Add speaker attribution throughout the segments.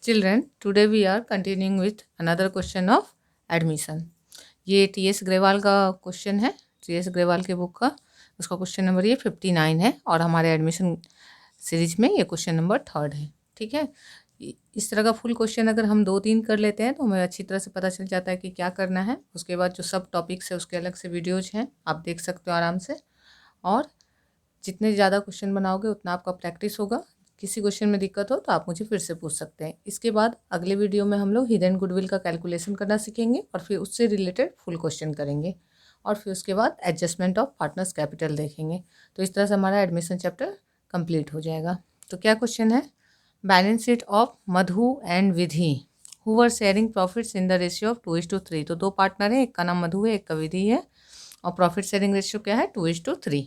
Speaker 1: Children, today we are continuing with another question of admission. ये T.S.. Grewal का question है, T.S.. Grewal के book का। उसका क्वेश्चन नंबर ये 59 है और हमारे एडमिशन सीरीज में ये क्वेश्चन नंबर 3 है। ठीक है, इस तरह का फुल क्वेश्चन अगर हम 2-3 कर लेते हैं तो हमें अच्छी तरह से पता चल जाता है कि क्या करना है। उसके बाद जो सब टॉपिक्स है उसके अलग से वीडियोज हैं, आप देख सकते हो आराम से। और जितने ज़्यादा क्वेश्चन बनाओगे उतना आपका प्रैक्टिस होगा। किसी क्वेश्चन में दिक्कत हो तो आप मुझे फिर से पूछ सकते हैं। इसके बाद अगले वीडियो में हम लोग हिडन गुडविल का कैलकुलेशन करना सीखेंगे और फिर उससे रिलेटेड फुल क्वेश्चन करेंगे और फिर उसके बाद एडजस्टमेंट ऑफ पार्टनर्स कैपिटल देखेंगे। तो इस तरह से हमारा एडमिशन चैप्टर कंप्लीट हो जाएगा। तो क्या क्वेश्चन है, balance sheet of Madhu and Vidhi who were sharing profits in the ratio of 2:3। तो दो पार्टनर है, एक का नाम मधु है, एक का विधि है और प्रॉफिट शेयरिंग रेशियो क्या है 2:3।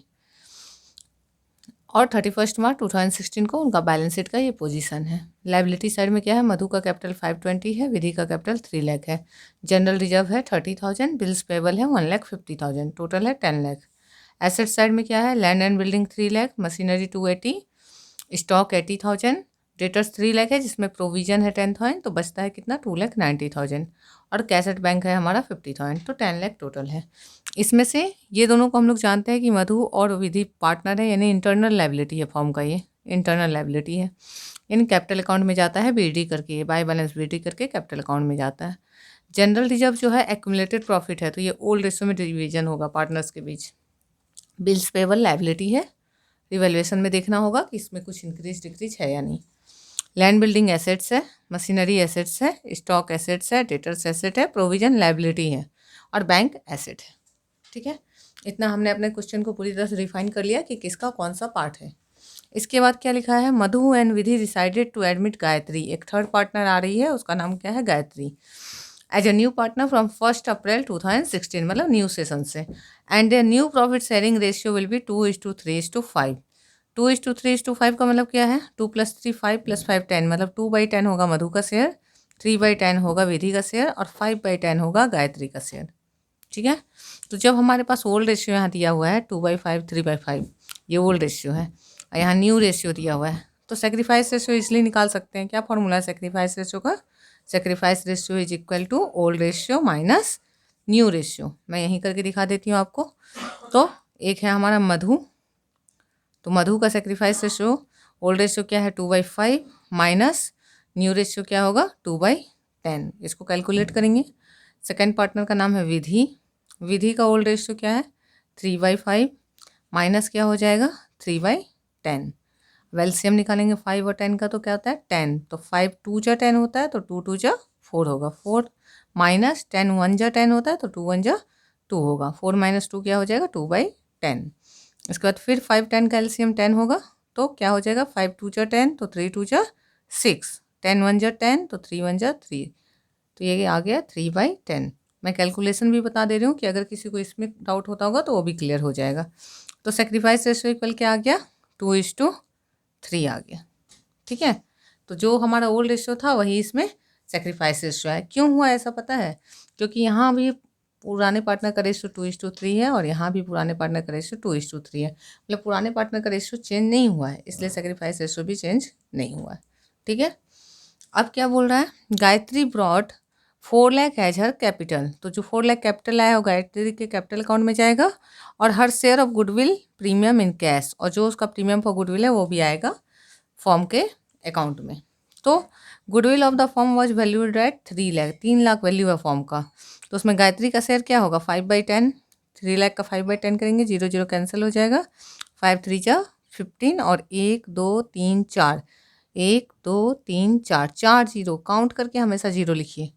Speaker 1: और 31 मार्च 2016 को उनका बैलेंस शीट का ये पोजीशन है। लाइबिलिटी साइड में क्या है, मधु का कैपिटल 520 है, विधि का कैपिटल 3 लाख है, जनरल रिजर्व है 30,000, बिल्स पेबल है 1,50,000, टोटल है 10 लाख। एसेट साइड में क्या है, land and building 3 lakh, machinery 280, stock 80,000, debtors 3 lakh है जिसमें प्रोविजन है 10,000, तो बचता है कितना 2,90,000 और कैश एट बैंक है हमारा 50,000, तो 10 लाख टोटल है। इसमें से ये दोनों को हम लोग जानते हैं कि मधु और विधि पार्टनर है, यानी इंटरनल लाइबिलिटी है फॉर्म का, ये इंटरनल लाइबिलिटी है, यानी कैपिटल अकाउंट में जाता है बीडी करके, ये बाय बैलेंस बीडी करके कैपिटल अकाउंट में जाता है। जनरल रिजर्व जो है एक्यूमुलेटेड प्रॉफिट है, तो ये ओल्ड रेशियो में डिवीजन होगा पार्टनर्स के बीच। बिल्स पेबल लाइबिलिटी है, रिवैल्यूएशन में देखना होगा कि इसमें कुछ इंक्रीज डिक्रीज है या नहीं। लैंड बिल्डिंग एसेट्स है, मशीनरी एसेट्स है, स्टॉक एसेट्स है, डेटर्स एसेट है, प्रोविजन लाइबिलिटी है और बैंक एसेट है। ठीक है, इतना हमने अपने क्वेश्चन को पूरी तरह से रिफाइन कर लिया कि किसका कौन सा पार्ट है। इसके बाद क्या लिखा है, Madhu and Vidhi decided to admit Gayatri. एक थर्ड पार्टनर आ रही है, उसका नाम क्या है Gayatri, as a new partner from 1 April 2016, मतलब न्यू सेशन से। And a new profit sharing ratio will be 2:3:5। 2:3:5 का मतलब क्या है, 2 + 3 5 + 5 10, मतलब 2/10 होगा मधु का शेयर, 3/10 होगा विधि का शेयर और 5/10 होगा गायत्री का शेयर। ठीक है, तो जब हमारे पास ओल्ड रेशियो यहाँ दिया हुआ है 2/5 3/5, ये ओल्ड रेशियो है और यहाँ न्यू रेशियो दिया हुआ है, तो सेक्रीफाइस रेशियो इसलिए निकाल सकते हैं। क्या फॉर्मूला है सेक्रीफाइस रेशियो का, sacrifice ratio is equal to old ratio minus new ratio. मैं यहीं करके दिखा देती हूँ आपको। तो एक है हमारा मधु, तो मधु का सेक्रीफाइस रेशियो ओल्ड रेशियो क्या है 2/5 माइनस न्यू रेशियो क्या होगा 2/10, इसको कैलकुलेट करेंगे। सेकेंड पार्टनर का नाम है विधि, विधि का ओल्ड रेशियो क्या है 3/5 माइनस क्या हो जाएगा 3/10। वेल्सियम निकालेंगे 5 और 10 का, तो क्या होता है 10, तो 5 2 जा 10 होता है, तो 2 2 जा 4 होगा, 4 माइनस 10 1 जा 10 होता है, तो 2 1 जा 2 होगा, 4 - 2 क्या हो जाएगा 2/10। इसके बाद फिर 5 10 का एलसीएम 10 होगा, तो क्या हो जाएगा 5 2 जा 10, तो 3 2 जा 6, 10 1 जा 10, तो 3 1 जा 3, तो ये आ गया 3/10। मैं कैलकुलेशन भी बता दे रही हूँ कि अगर किसी को इसमें डाउट होता होगा तो वो भी क्लियर हो जाएगा। तो सेक्रीफाइस रेशियो इक्वल क्या आ गया 2:3 आ गया। ठीक है, तो जो हमारा ओल्ड रेशियो था वही इसमें सेक्रीफाइस रेशियो है। क्यों हुआ ऐसा पता है, क्योंकि यहाँ भी पुराने पार्टनर का रेशियो 2:3 है और यहाँ भी पुराने पार्टनर का रेशियो 2:3 है, मतलब पुराने पार्टनर का रेशियो चेंज नहीं हुआ है, इसलिए सेक्रीफाइस रेशियो भी चेंज नहीं हुआ है। ठीक है, अब क्या बोल रहा है, गायत्री ब्रॉड 4 लाख एज हर कैपिटल, तो जो 4 लाख कैपिटल आया वो गायत्री के कैपिटल अकाउंट में जाएगा और हर share of goodwill premium in cash, और जो उसका प्रीमियम फॉर गुडविल है वो भी आएगा फॉर्म के अकाउंट में। तो goodwill of the form was valued at 3 lakh, 3 lakh value है फॉर्म का, तो उसमें गायत्री का शेयर क्या होगा 5/10, 3 लाख का 5/10 करेंगे, 0 0 कैंसिल हो जाएगा, 5 3 जा 15 और 1 2 3 4, 1 2 3 4, 4 0 काउंट करके हमेशा 0 लिखिए।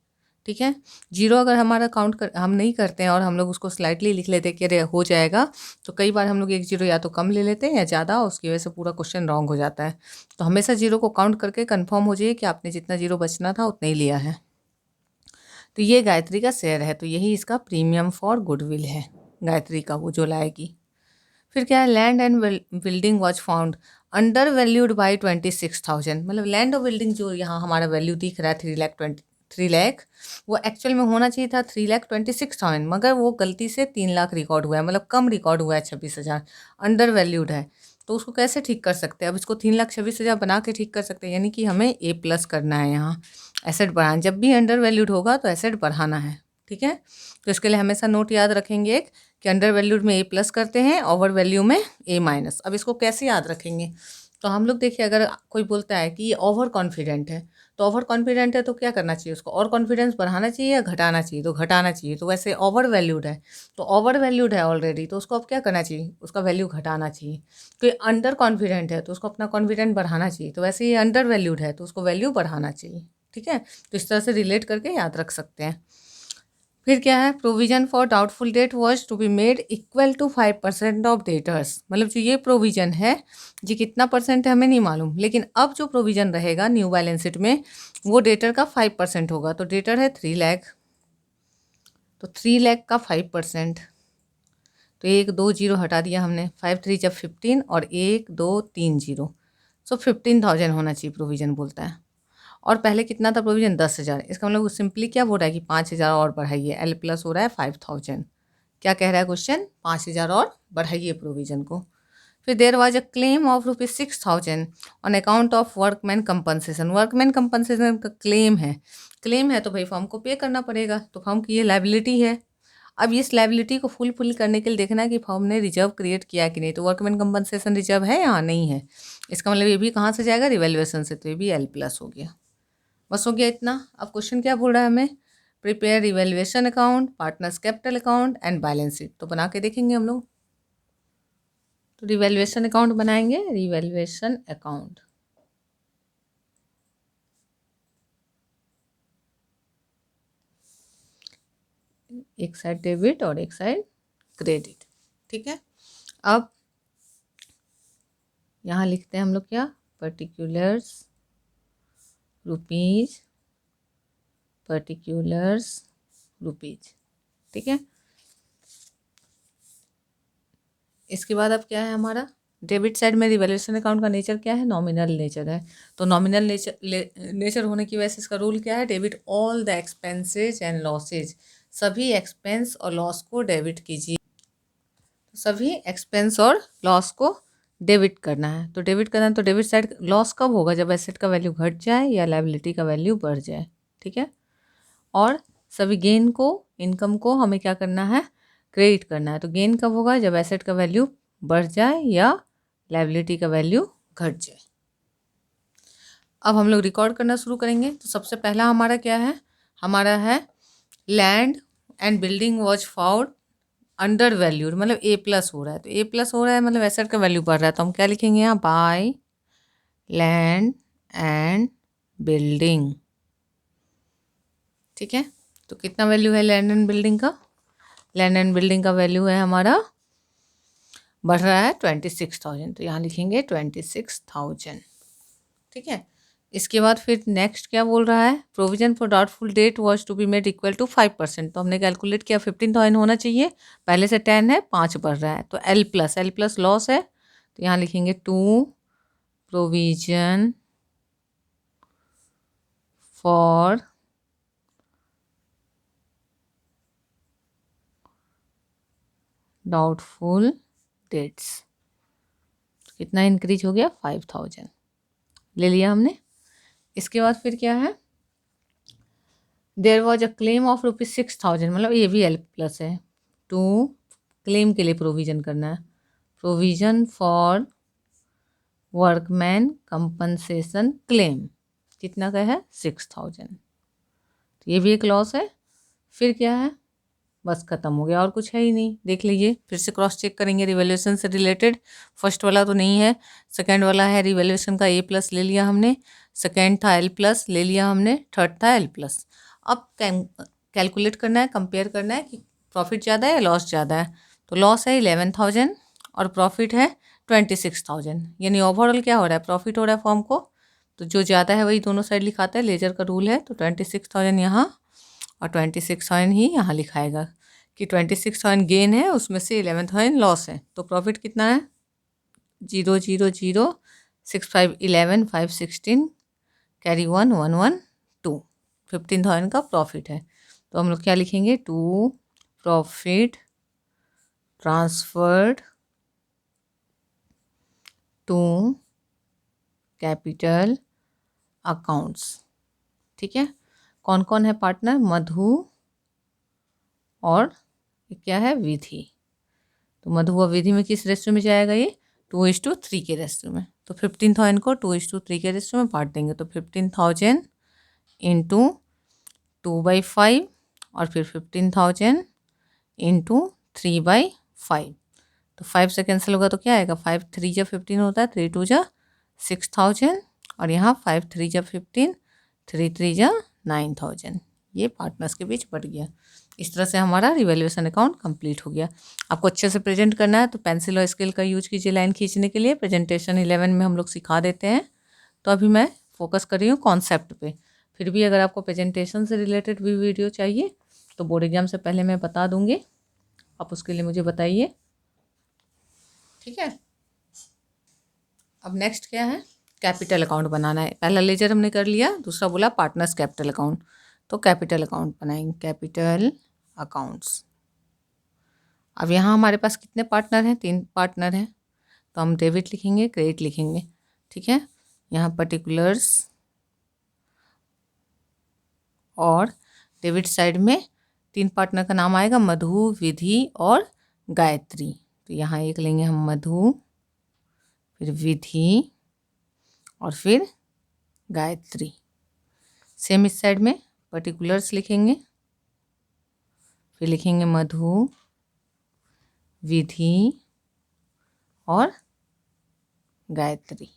Speaker 1: ठीक है, 0 अगर हमारा काउंट कर हम नहीं करते हैं और हम लोग उसको स्लाइटली लिख लेते हैं कि अरे हो जाएगा, तो कई बार हम लोग 1 0 या तो कम ले लेते हैं या ज़्यादा, उसकी वजह से पूरा क्वेश्चन रॉन्ग हो जाता है। तो हमेशा 0 को काउंट करके कंफर्म हो जाइए कि आपने जितना 0 बचना था उतना ही लिया है। तो ये गायत्री का शेयर है, तो यही इसका प्रीमियम फॉर गुडविल है, गायत्री का वो जो लाएगी। फिर क्या है, land and building was found under valued by 26,000, मतलब लैंड और बिल्डिंग जो यहाँ हमारा वैल्यू दिख रहा है 3 लाख, वो एक्चुअल में होना चाहिए था 3,26,000, मगर वो गलती से 3 लाख रिकॉर्ड हुआ है, मतलब कम रिकॉर्ड हुआ है 26,000, अंडर वैल्यूड है। तो उसको कैसे ठीक कर सकते हैं? अब इसको 3,26,000 बना के ठीक कर सकते हैं, यानी कि हमें ए प्लस करना है यहाँ, एसेट बढ़ाना। जब भी अंडर वैल्यूड होगा तो एसेट बढ़ाना है, ठीक है। तो इसके लिए हमेशा नोट याद रखेंगे एक कि अंडर वैल्यूड में ए प्लस करते हैं, ओवर वैल्यू में ए माइनस। अब इसको कैसे याद रखेंगे? तो हम लोग देखिए, अगर कोई बोलता है कि ये ओवर कॉन्फिडेंट है, तो ओवर कॉन्फिडेंट है तो क्या करना चाहिए उसको? और कॉन्फिडेंस बढ़ाना चाहिए या घटाना चाहिए? तो घटाना चाहिए। तो वैसे ओवर वैल्यूड है, तो ओवर वैल्यूड है ऑलरेडी, तो उसको अब क्या करना चाहिए? उसका वैल्यू घटाना चाहिए। तो ये अंडर कॉन्फिडेंट है तो उसको अपना कॉन्फिडेंट बढ़ाना चाहिए। तो वैसे ये अंडर वैल्यूड है तो उसको वैल्यू बढ़ाना चाहिए, ठीक है। तो इस तरह से रिलेट करके याद रख सकते हैं। फिर क्या है? Provision for doubtful debt was to be made equal to 5% of debtors. मतलब जो ये प्रोविजन है, जी कितना परसेंट है हमें नहीं मालूम, लेकिन अब जो प्रोविजन रहेगा न्यू बैलेंस शीट में वो डेटर का 5% होगा। तो डेटर है 3 लाख, तो 3 लाख का 5%, तो 1 2 जीरो हटा दिया हमने, 5 3 जब 15 और 1 2 3 जीरो, सो 15,000 होना चाहिए प्रोविजन बोलता है। और पहले कितना था प्रोविजन? 10,000। इसका मतलब सिंपली क्या बोल रहा है कि 5,000 और बढ़ाइए, एल प्लस हो रहा है 5,000। क्या कह रहा है क्वेश्चन? 5,000 और बढ़ाइए प्रोविजन को। फिर there was a claim of ₹6,000 on account of workman compensation. Workman compensation का क्लेम है, क्लेम है तो भाई फर्म को पे करना पड़ेगा, तो फर्म की ये लाइबिलिटी है। अब इस लाइबिलिटी को फुल करने के लिए देखना है कि फर्म ने रिजर्व क्रिएट किया कि नहीं। तो वर्कमैन कंपनसेशन रिजर्व है या नहीं है, इसका मतलब ये भी कहाँ से जाएगा? रिवैल्यूएशन से, तो ये भी एल प्लस हो गया। बस हो गया इतना। अब क्वेश्चन क्या बोल रहा है हमें? Prepare revaluation account, partners capital account and balance sheet. तो बना के देखेंगे हम लोग। तो रिवैल्यूएशन अकाउंट बनाएंगे, रिवैल्यूएशन अकाउंट। एक साइड डेबिट और एक साइड क्रेडिट, ठीक है। अब यहाँ लिखते हैं हम लोग क्या? पर्टिकुलर्स रुपीज, पर्टिकुलर्स रुपीज, ठीक है। इसके बाद अब क्या है हमारा? डेबिट साइड में रिवैल्यूएशन अकाउंट का नेचर क्या है? नॉमिनल नेचर है। तो नॉमिनल नेचर होने की वजह से इसका रूल क्या है? Debit all the expenses and losses. सभी एक्सपेंस और लॉस को डेबिट कीजिए। सभी एक्सपेंस और लॉस को डेबिट करना है। तो डेबिट करना है तो डेबिट साइड लॉस कब होगा? जब एसेट का वैल्यू घट जाए या लायबिलिटी का वैल्यू बढ़ जाए, ठीक है। और सभी गेन को, इनकम को हमें क्या करना है? क्रेडिट करना है। तो गेन कब होगा? जब एसेट का वैल्यू बढ़ जाए या लायबिलिटी का वैल्यू घट जाए। अब हम लोग रिकॉर्ड करना शुरू करेंगे। तो सबसे पहला हमारा क्या है? हमारा है land and building was found under valued, मतलब ए प्लस हो रहा है। तो ए प्लस हो रहा है मतलब एसेट का वैल्यू बढ़ रहा है। तो हम क्या लिखेंगे यहाँ? बाय लैंड एंड बिल्डिंग, ठीक है। तो कितना वैल्यू है लैंड एंड बिल्डिंग का? लैंड एंड बिल्डिंग का वैल्यू है हमारा, बढ़ रहा है 26,000। तो यहाँ लिखेंगे 26,000, ठीक है। इसके बाद फिर नेक्स्ट क्या बोल रहा है? Provision for doubtful debt was to be made equal to 5%। तो हमने कैलकुलेट किया 15,000 होना चाहिए, पहले से 10 है, 5 बढ़ रहा है। तो एल प्लस लॉस है, तो यहाँ लिखेंगे to provision for doubtful debts. कितना इंक्रीज हो गया? 5,000 ले लिया हमने। इसके बाद फिर क्या है? There was a claim of ₹6,000, मतलब ये भी एल प्लस है। टू क्लेम के लिए प्रोविजन करना है, provision for workman compensation claim, कितना का है? 6,000। तो ये भी एक लॉस है। फिर क्या है? बस खत्म हो गया, और कुछ है ही नहीं। देख लीजिए, फिर से क्रॉस चेक करेंगे रिवैल्यूएशन से रिलेटेड। फर्स्ट वाला तो नहीं है, सेकंड वाला है। रिवैल्यूएशन का ए प्लस ले लिया हमने, सेकंड था एल प्लस ले लिया हमने, थर्ड था एल प्लस। अब कैलकुलेट करना है, कंपेयर करना है कि प्रॉफिट ज़्यादा है या लॉस ज़्यादा है। तो लॉस है 11,000 और प्रॉफिट है 26,000, यानी ओवरऑल क्या हो रहा है? प्रॉफिट हो रहा है फॉर्म को। तो जो ज़्यादा है वही दोनों साइड लिखाता है, लेजर का रूल है। तो 26,000 यहाँ और 26,000 ही यहाँ लिखाएगा कि 26,000 गेन है, उसमें से 11,000 लॉस है। तो प्रॉफिट कितना है? 0 0 0 6 5 11 5 16 कैरी 1 1 1 2, 15,000 का प्रॉफिट है। तो हम लोग क्या लिखेंगे? To profit transferred to capital accounts. ठीक है, कौन कौन है पार्टनर? मधु और क्या है? विधि। तो मधु और विधि में किस रेशियो में जाएगा? ये 2:3 के रेशियो में। तो 15,000 को 2:3 के रेशियो में बांट देंगे। तो 15,000 इंटू 2/5 और फिर 15,000 इंटू 3/5। तो 5 से कैंसिल होगा तो क्या आएगा? 5 3 जा 15 होता है, 3 2 जा 6,000 और यहाँ 5 3 जा 15, 3 3 जा 9,000। ये पार्टनर्स के बीच बढ़ गया। इस तरह से हमारा रिवैल्यूएशन अकाउंट कंप्लीट हो गया। आपको अच्छे से प्रेजेंट करना है तो पेंसिल और स्केल का यूज कीजिए लाइन खींचने के लिए। प्रेजेंटेशन 11 में हम लोग सिखा देते हैं। तो अभी मैं फोकस कर रही हूँ कॉन्सेप्ट पे। फिर भी अगर आपको प्रेजेंटेशन से रिलेटेड भी वीडियो चाहिए तो बोर्ड एग्जाम से पहले मैं बता दूंगी, आप उसके लिए मुझे बताइए। ठीक है, अब नेक्स्ट क्या है? कैपिटल अकाउंट बनाना है। पहला लेजर हमने कर लिया, दूसरा बोला पार्टनर्स कैपिटल अकाउंट। तो कैपिटल अकाउंट बनाएंगे, कैपिटल अकाउंट्स। अब यहाँ हमारे पास कितने पार्टनर हैं? 3 पार्टनर हैं। तो हम डेबिट लिखेंगे, क्रेडिट लिखेंगे। ठीक है, यहाँ पर्टिकुलर्स और डेबिट साइड में 3 पार्टनर का नाम आएगा, मधु, विधि और गायत्री। तो यहाँ एक लेंगे हम मधु, फिर विधि और फिर गायत्री। सेम इस साइड में पर्टिकुलर्स लिखेंगे, फिर लिखेंगे मधु, विधि और गायत्री।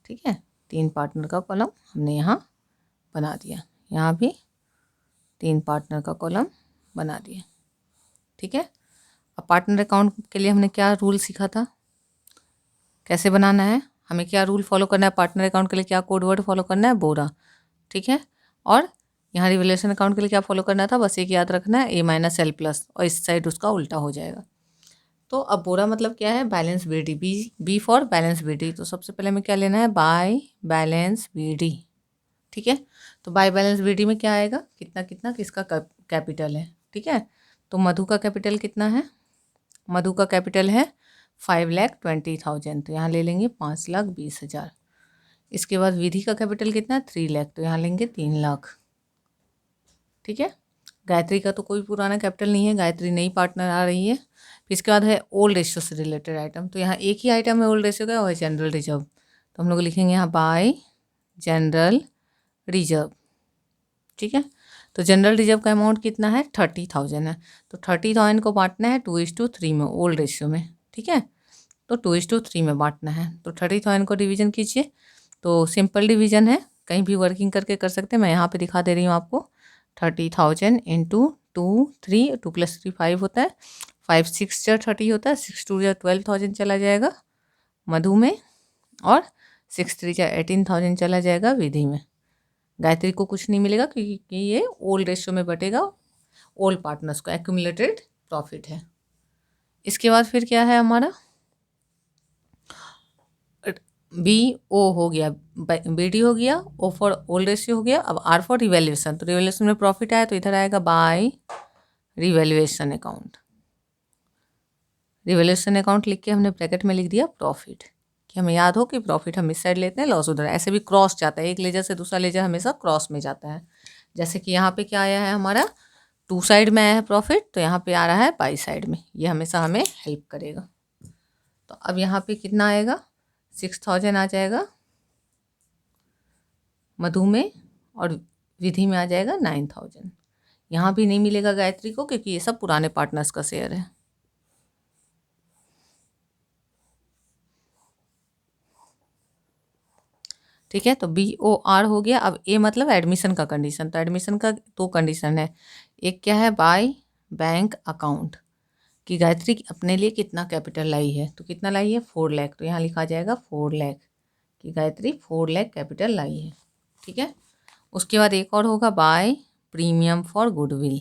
Speaker 1: ठीक है, 3 पार्टनर का कॉलम हमने यहाँ बना दिया। यहाँ भी 3 पार्टनर का कॉलम बना दिया। ठीक है, अब पार्टनर अकाउंट के लिए हमने क्या रूल सीखा था, कैसे बनाना है, हमें क्या रूल फॉलो करना है, पार्टनर अकाउंट के लिए क्या कोड वर्ड फॉलो करना है? बोरा। ठीक है, और यहाँ रिवैल्यूएशन अकाउंट के लिए क्या फॉलो करना था? बस एक याद रखना है, A-L+, और इस साइड उसका उल्टा हो जाएगा। तो अब बोरा मतलब क्या है? Balance BD, B for balance BD। तो सबसे पहले हमें क्या लेना है? By balance BD। ठीक है, तो बाय बैलेंस BD में क्या आएगा? कितना कितना किसका कैपिटल है। ठीक है, तो मधु का कैपिटल कितना है? मधु का कैपिटल है 5,20,000। तो यहाँ ले लेंगे 5,20,000। इसके बाद विधि का कैपिटल कितना है? 3 लाख। तो यहाँ लेंगे 3 लाख। ठीक है, गायत्री का तो कोई पुराना कैपिटल नहीं है, गायत्री नई पार्टनर आ रही है। फिर इसके बाद है ओल्ड रेशियो से रिलेटेड आइटम। तो यहाँ एक ही आइटम है ओल्ड रेशियो का, और जनरल रिजर्व। तो हम लोग लिखेंगे यहाँ बाय जनरल रिजर्व। ठीक है, तो जनरल रिजर्व का अमाउंट कितना है? 30,000 है। तो 30,000 को बांटना है 2:3 में, ओल्ड रेशियो में। ठीक है, तो 2:3 में बांटना है। तो 30,000 को डिवीजन कीजिए। तो सिंपल डिवीजन है, कहीं भी वर्किंग करके कर सकते हैं। मैं यहाँ पे दिखा दे रही हूँ आपको। 30,000 इंटू 2 3, 2 + 3 5 होता है, 5 6 जा 30 होता है, 6 2 जा 12,000 चला जाएगा मधु में, और 6 3 जा 18,000 चला जाएगा विधि में। गायत्री को कुछ नहीं मिलेगा क्योंकि ये ओल्ड रेशियो में बटेगा, ओल्ड पार्टनर्स को एक्यूमुलेटेड प्रॉफिट है। इसके बाद फिर क्या है हमारा? BO हो गया, BD हो गया, O फॉर ओल्ड रेशियो हो गया। अब R फॉर रिवैल्यूएशन। तो रिवैल्यूएशन में प्रॉफिट आया तो इधर आएगा by revaluation account. Revaluation account लिख के हमने ब्रैकेट में लिख दिया प्रॉफिट, कि हमें याद हो कि प्रॉफिट हम इस साइड लेते हैं, लॉस उधर। ऐसे भी क्रॉस जाता है, एक लेजर से दूसरा लेजर हमेशा क्रॉस में जाता है। जैसे कि यहाँ पे क्या आया है हमारा? 2 साइड में आया है प्रॉफिट, तो यहाँ पे आ रहा है बाई साइड में। ये हमेशा हमें हेल्प करेगा। तो अब यहाँ पे कितना आएगा? 6,000 आ जाएगा मधु में, और विधि में आ जाएगा 9,000। यहाँ भी नहीं मिलेगा गायत्री को क्योंकि ये सब पुराने पार्टनर्स का शेयर है। ठीक है, तो BOR हो गया। अब A मतलब एडमिशन का कंडीशन। तो एडमिशन का 2 कंडीशन है। एक क्या है? बाय बैंक अकाउंट, कि गायत्री अपने लिए कितना कैपिटल लाई है। तो कितना लाई है? 4 लाख। तो यहाँ लिखा जाएगा 4 लाख, कि गायत्री 4 लाख कैपिटल लाई है। ठीक है, उसके बाद एक और होगा बाय प्रीमियम फॉर गुडविल।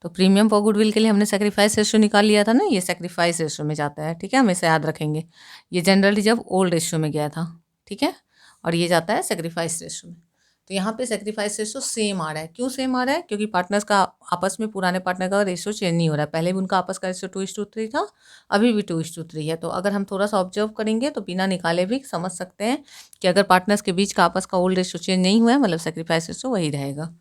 Speaker 1: तो प्रीमियम फॉर गुडविल के लिए हमने सेक्रीफाइस रेशियो निकाल लिया था ना, ये सेक्रीफाइस रेशियो में जाता है। ठीक है, हमेशा याद रखेंगे। ये जनरल रिजर्व ओल्ड रेशियो में गया था। ठीक है, और ये जाता है सेक्रीफाइस रेशियो में। तो यहाँ पे सेक्रीफाइस रेशो सेम आ रहा है। क्यों सेम आ रहा है? क्योंकि पार्टनर्स का आपस में पुराने पार्टनर का रेशो चेंज नहीं हो रहा है। पहले भी उनका आपस का रेशो 2:3 था, अभी भी 2:3 है। तो अगर हम थोड़ा सा ऑब्जर्व करेंगे तो बिना निकाले भी समझ सकते हैं कि अगर पार्टनर्स के बीच का आपस का ओल्ड रेशो चेंज नहीं हुआ है, मतलब सेक्रीफाइस रेशो वही रहेगा।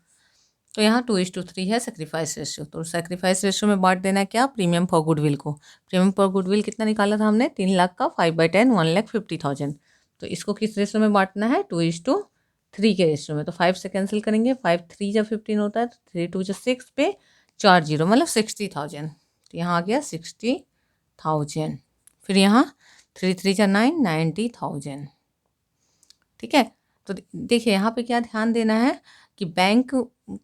Speaker 1: तो यहाँ 2:3 है सेक्रीफाइस रेशो। तो सेक्रीफाइस रेशो में बांट देना है क्या? प्रीमियम फॉर गुडविल को। प्रीमियम फॉर गुडविल कितना निकाला था हमने? 3 लाख का 5/10 1,50,000। तो इसको किस रेशो में बांटना है? 2:3 के रेशो में। तो 5 से कैंसिल करेंगे, 5 3 जब 15 होता है, 3 2 जब 6 पे 4 0 मतलब 60,000। तो यहाँ आ गया 60,000। फिर यहाँ 3 3 जा 9 90,000। ठीक है। तो देखिए यहाँ पे क्या ध्यान देना है कि बैंक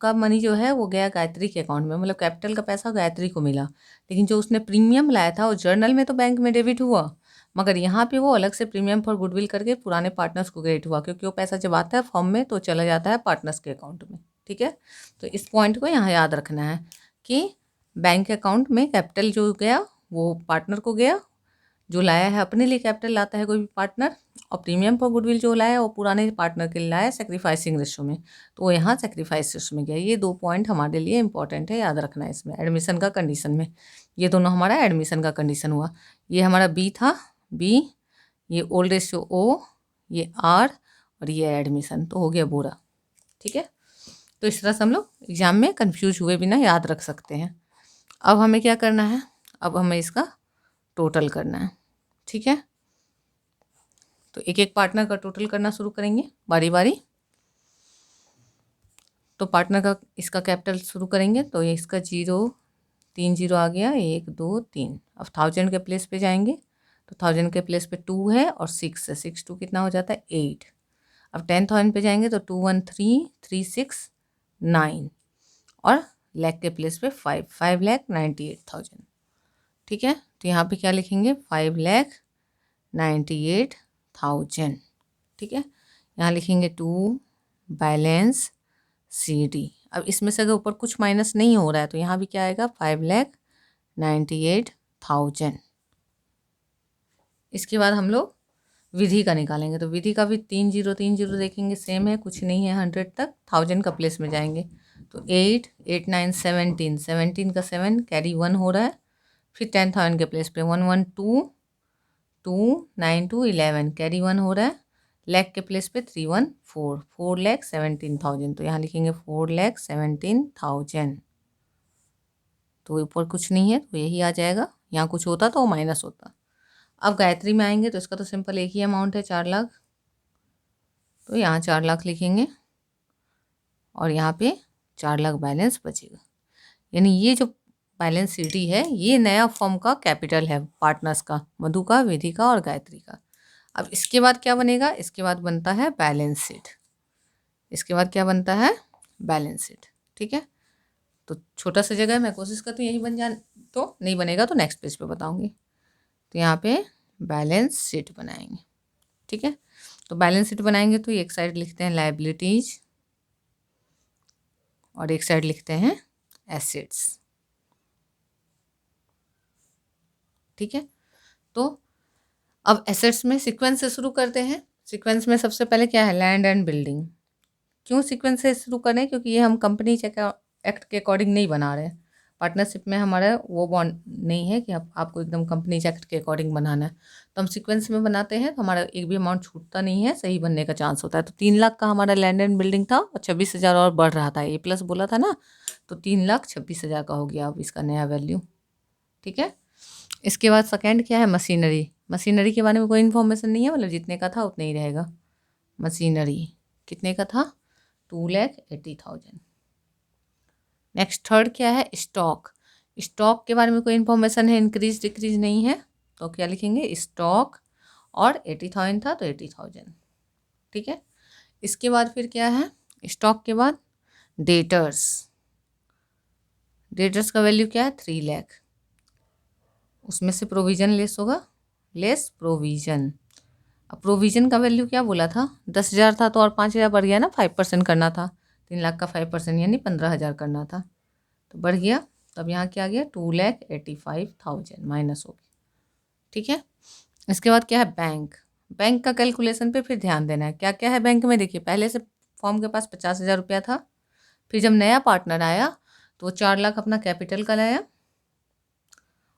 Speaker 1: का मनी जो है वो गया गायत्री के अकाउंट में, मतलब कैपिटल का पैसा गायत्री को मिला, लेकिन जो उसने प्रीमियम लाया था वो जर्नल में तो बैंक में डेबिट हुआ, मगर यहाँ पे वो अलग से प्रीमियम फॉर गुडविल करके पुराने पार्टनर्स को क्रेडिट हुआ, क्योंकि वो पैसा जब आता है फॉर्म में तो चला जाता है पार्टनर्स के अकाउंट में। ठीक है। तो इस पॉइंट को यहाँ याद रखना है कि बैंक अकाउंट में कैपिटल जो गया वो पार्टनर को गया, जो लाया है अपने लिए कैपिटल लाता है कोई भी पार्टनर, और प्रीमियम फॉर गुडविल जो लाया है वो पुराने पार्टनर के लिए लाया है सेक्रीफाइसिंग रेशो में, तो वो यहाँ सेक्रीफाइस रेशो में गया। ये 2 पॉइंट हमारे लिए इंपॉर्टेंट है, याद रखना है इसमें एडमिशन का कंडीशन में। ये दोनों हमारा एडमिशन का कंडीशन हुआ। ये हमारा बी था, बी, ये ओल्ड रेशो ओ, ये आर, और ये एडमिशन, तो हो गया बोरा। ठीक है। तो इस तरह से हम लोग एग्जाम में कन्फ्यूज हुए बिना याद रख सकते हैं। अब हमें क्या करना है? अब हमें इसका टोटल करना है। ठीक है। तो एक एक पार्टनर का टोटल करना शुरू करेंगे बारी बारी। तो पार्टनर का इसका कैपिटल शुरू करेंगे, तो ये इसका 0 3 0 आ गया, 1 2 3। अब 1000 के प्लेस पे जाएंगे, तो 1000 के प्लेस पे 2 है और 6 है, 6 2 कितना हो जाता है 8। अब 10,000 पे जाएंगे तो 2 1 3 3 6 9, और लाख के प्लेस पे 5,98,000। ठीक है। तो यहाँ पे क्या लिखेंगे? 5,98,000। ठीक है। यहाँ लिखेंगे 2 बैलेंस CD। अब इसमें से अगर ऊपर कुछ माइनस नहीं हो रहा है तो यहाँ भी क्या आएगा? 5,98,000। इसके बाद हम लोग विधि का निकालेंगे, तो विधि का भी 3 0 3 0 देखेंगे, सेम है, कुछ नहीं है 100 तक। 1000 का प्लेस में जाएंगे तो 8 8 9 17, 17 का 7 कैरी 1 हो रहा है। फिर 10,000 के प्लेस पे 1 1 2 2 9 2 11 कैरी 1 हो रहा है। लाख के प्लेस पे 3 1 4 4,17,000, तो यहाँ लिखेंगे 4,17,000। तो ऊपर कुछ नहीं है तो यही आ जाएगा, यहाँ कुछ होता तो माइनस होता। अब गायत्री में आएंगे तो इसका तो सिंपल एक ही अमाउंट है 4 लाख, तो यहाँ 4 लाख लिखेंगे और यहाँ पे 4 लाख बैलेंस बचेगा। यानी ये जो बैलेंस CD है ये नया फॉर्म का कैपिटल है पार्टनर्स का, मधु का, विधि का और गायत्री का। अब इसके बाद क्या बनेगा? इसके बाद बनता है बैलेंस शीट। इसके बाद क्या बनता है? Balance sheet. ठीक है। तो छोटा सा जगह है, मैं कोशिश करती हूँ यही बन जाए, तो नहीं बनेगा तो नेक्स्ट पेज पे बताऊंगी। तो यहाँ पे बैलेंस शीट बनाएंगे। ठीक है। तो बैलेंस शीट बनाएंगे तो एक साइड लिखते हैं लायबिलिटीज और एक साइड लिखते हैं एसेट्स। ठीक है। तो अब एसेट्स में सीक्वेंस से शुरू करते हैं। सीक्वेंस में सबसे पहले क्या है? Land and building. क्यों सीक्वेंस से शुरू करें? क्योंकि ये हम कंपनी एक्ट के अकॉर्डिंग नहीं बना रहे हैं। पार्टनरशिप में हमारा वो बॉन्ड नहीं है कि आपको एकदम कंपनी एक्ट के अकॉर्डिंग बनाना है। तो हम सीक्वेंस में बनाते हैं तो हमारा एक भी अमाउंट छूटता नहीं है, सही बनने का चांस होता है। तो 3 लाख का हमारा लैंड एंड बिल्डिंग था और 26,000 और बढ़ रहा था, A+ बोला था ना, तो 3,26,000 का हो गया अब इसका नया वैल्यू। ठीक है। इसके बाद सेकेंड क्या है? मशीनरी। मशीनरी के बारे में कोई इन्फॉर्मेशन नहीं है, मतलब जितने का था उतने ही रहेगा। मशीनरी कितने का था? 2,80,000। नेक्स्ट थर्ड क्या है? स्टॉक। स्टॉक के बारे में कोई इन्फॉर्मेशन है? इंक्रीज डिक्रीज नहीं है, तो क्या लिखेंगे? स्टॉक, और 80,000 था तो 80,000। ठीक है। इसके बाद फिर क्या है? स्टॉक के बाद डेटर्स। डेटर्स का वैल्यू क्या है? 3 लाख। उसमें से प्रोविजन लेस होगा, लेस प्रोविजन। अब प्रोविजन का वैल्यू क्या बोला था? 10,000 था तो और 5,000 बढ़ गया ना, 5% करना था। 3 लाख का 5% यानी 15,000 करना था, तो बढ़ गया। तब यहाँ क्या आ गया? 2,85,000 माइनस हो गया। ठीक है। इसके बाद क्या है? बैंक। बैंक का कैलकुलेशन पे फिर ध्यान देना है। क्या क्या है बैंक में? देखिए पहले से फॉर्म के पास 50,000 रुपया था। फिर जब नया पार्टनर आया तो वो 4 लाख अपना कैपिटल का लाया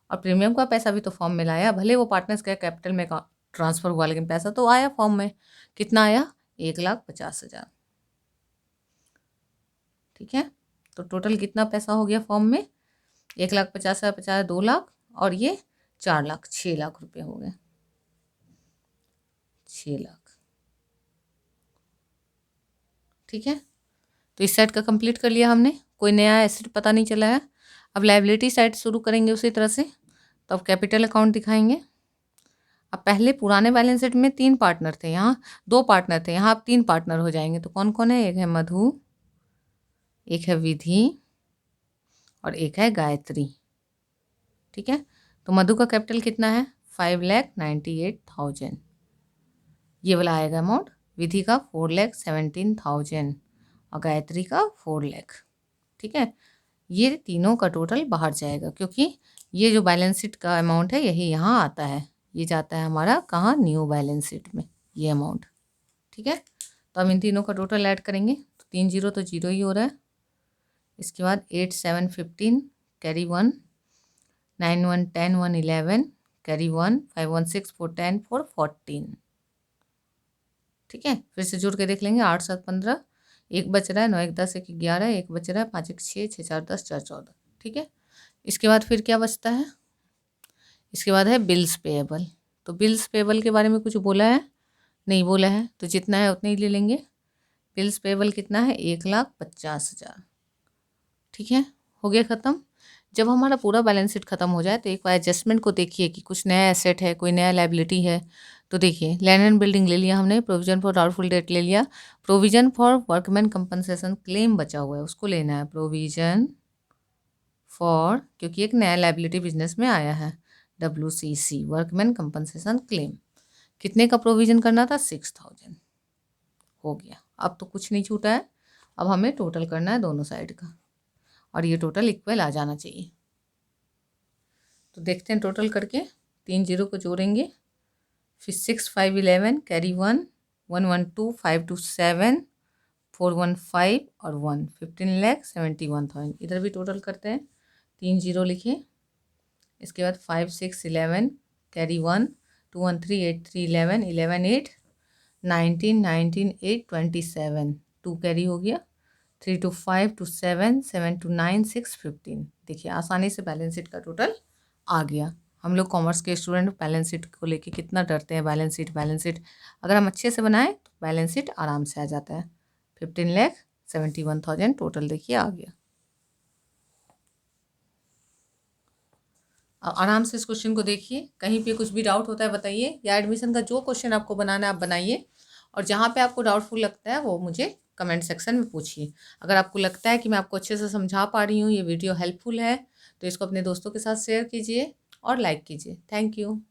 Speaker 1: और प्रीमियम का पैसा भी तो फॉर्म में लाया, भले वो पार्टनर्स का कैपिटल में ट्रांसफर हुआ लेकिन पैसा तो आया फॉर्म में। कितना आया? 1,50,000। ठीक है, तो टोटल कितना पैसा हो गया फॉर्म में? 1,50,000 50 2 लाख और ये 4 लाख, 6 लाख रुपए हो गए। 6 लाख। ठीक है, तो इस साइड का कंप्लीट कर लिया हमने, कोई नया एसेट पता नहीं चला है। अब लायबिलिटी साइड शुरू करेंगे उसी तरह से। तो अब कैपिटल अकाउंट दिखाएंगे। अब पहले पुराने बैलेंस शीट में 3 पार्टनर थे, यहाँ 2 पार्टनर थे, यहाँ अब 3 पार्टनर हो जाएंगे। तो कौन कौन है? एक है मधु, एक है विधि और एक है गायत्री। ठीक है, तो मधु का कैपिटल कितना है? 5,98,000, ये वाला आएगा अमाउंट। विधि का 4,17,000 और गायत्री का 4 लाख। ठीक है, ये तीनों का टोटल बाहर जाएगा क्योंकि ये जो बैलेंस शीट का अमाउंट है यही यहाँ आता है। ये जाता है हमारा कहाँ? न्यू बैलेंस शीट में ये अमाउंट। ठीक है, तो हम इन तीनों का टोटल ऐड करेंगे तो 3 0 तो 0 ही हो रहा है। इसके बाद 8 7 15 कैरी 1, 9 1 10 1 11 कैरी 1, 5 1 6 4 10 4 14। ठीक है, फिर से जोड़ के देख लेंगे। 8 7 15, एक बच रहा है, 9 1 10 1 11, एक बच रहा है, 5 1 6 6 4 10 4 14। ठीक है, इसके बाद फिर क्या बचता है? इसके बाद है बिल्स पेएबल। तो बिल्स पेएबल के बारे में कुछ बोला है? नहीं बोला है, तो जितना है उतने ही ले लेंगे। बिल्स पेएबल कितना है? 1,50,000। ठीक है, हो गया ख़त्म। जब हमारा पूरा बैलेंस शीट खत्म हो जाए तो एक बार एडजस्टमेंट को देखिए कि कुछ नया एसेट है, कोई नया लायबिलिटी है। तो देखिए, लैंड एंड बिल्डिंग ले लिया हमने, प्रोविजन फॉर डाउटफुल डेट ले लिया, provision for workman compensation claim बचा हुआ है उसको लेना है। प्रोविजन फॉर, क्योंकि एक नया लायबिलिटी बिजनेस में आया है, WCC वर्कमैन कंपनसेशन क्लेम। कितने का प्रोविजन करना था? 6,000। हो गया, अब तो कुछ नहीं छूटा है। अब हमें टोटल करना है दोनों साइड का और ये टोटल इक्वल आ जाना चाहिए। तो देखते हैं टोटल करके। 3 0 को जोड़ेंगे, फिर 6 5 11 कैरी 1 1 1 2 5 2 7 4 1 5 और 1 15,71,000। इधर भी टोटल करते हैं। 3 0 लिखे, इसके बाद 5 6 11 कैरी 1 2 1 3 8 3 11 11 8 19 19 8 27 2 कैरी हो गया, 3 2 5 2 7 7 2 9 6 15। देखिए आसानी से बैलेंस शीट का टोटल आ गया। हम लोग कॉमर्स के स्टूडेंट बैलेंस शीट को लेके कितना डरते हैं। बैलेंस शीट अगर हम अच्छे से बनाएं तो बैलेंस शीट आराम से आ जाता है। 15,71,000 टोटल देखिए आ गया। आराम से इस क्वेश्चन को देखिए, कहीं पे कुछ भी डाउट होता है बताइए, या एडमिशन का जो क्वेश्चन आपको बनाना है आप बनाइए, और जहाँ पे आपको डाउटफुल लगता है वो मुझे कमेंट सेक्शन में पूछिए। अगर आपको लगता है कि मैं आपको अच्छे से समझा पा रही हूँ, ये वीडियो हेल्पफुल है, तो इसको अपने दोस्तों के साथ शेयर कीजिए और लाइक कीजिए। Thank you.